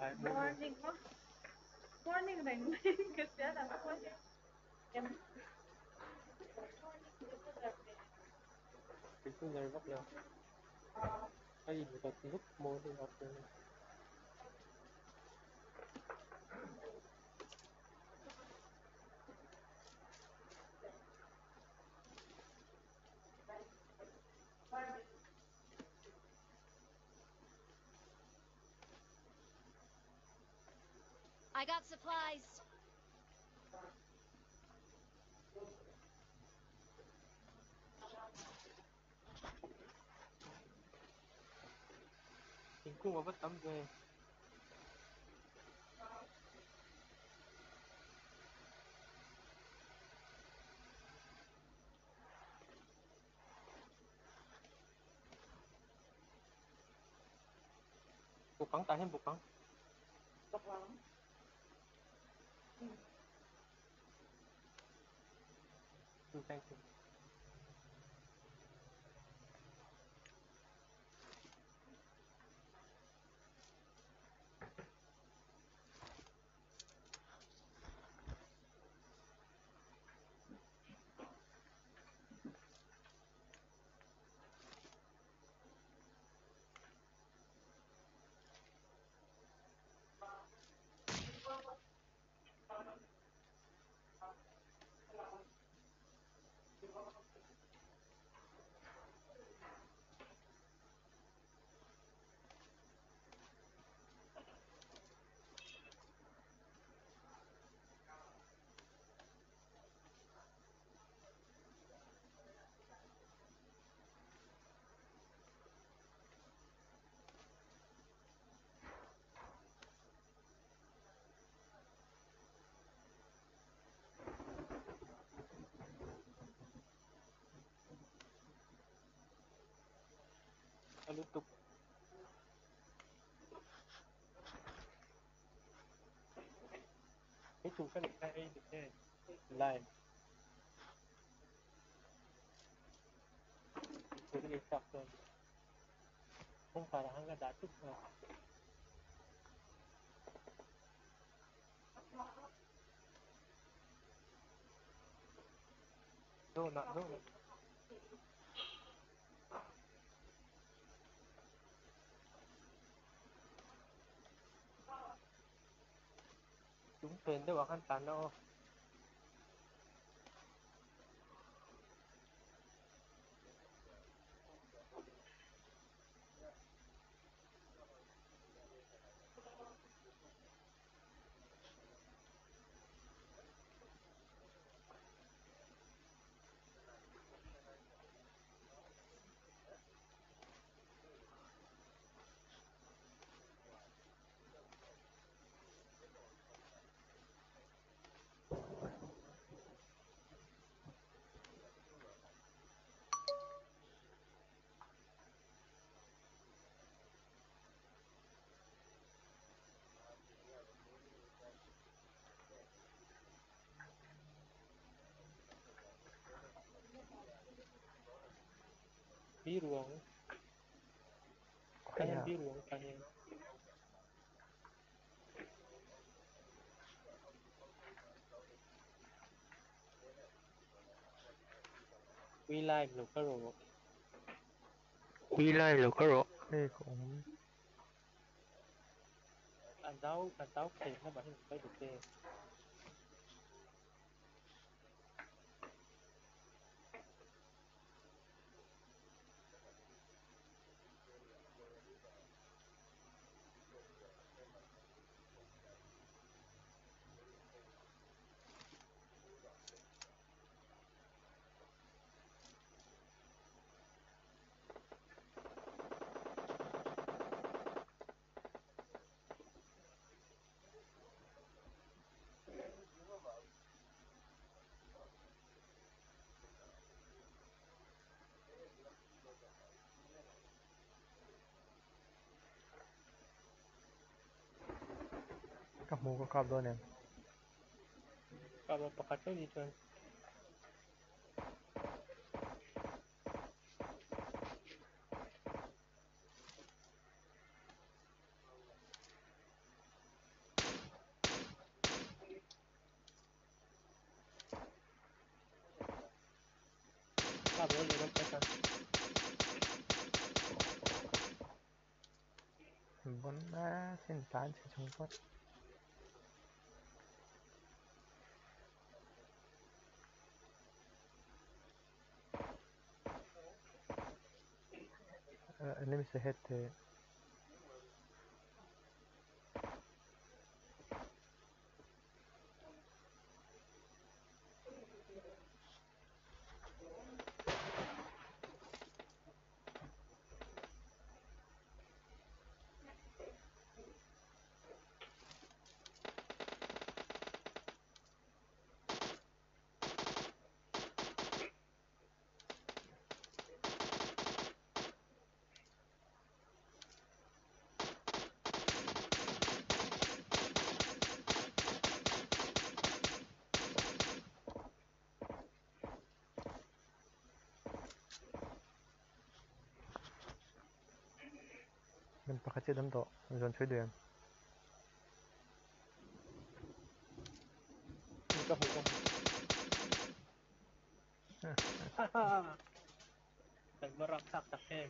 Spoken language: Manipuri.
Morning, morning rin. Kasi alam, morning. Itu nervous ya. Ay, buta tulog mo din ako. I got supplies. Tingko ba tắm về. Bukang tayo bukang. Bukang. Thank you. Alutok. Cái chủ cái này hay được thế. Lại. Cái này chắc rồi. Không phải là hắn đã chút rồi. No, not no. Chúng thuyền đâu hắn tán đâu. Biruang. Kaya biruang kanina. Quy live được cái rồi. Quy live được cái rồi. Đây cũng Anh táo thì nó vẫn phải được thế. kamu có cọp luôn em. Kalau pakai di tuan. ขับรถเลยน้ำไปกัน Buona sentanza sono qua. Enemies ahead. Mình phải chết đấm tổ, mình dần chơi đường. มันก็หูฮ่าฮ่าแต่มารับสักตะแคง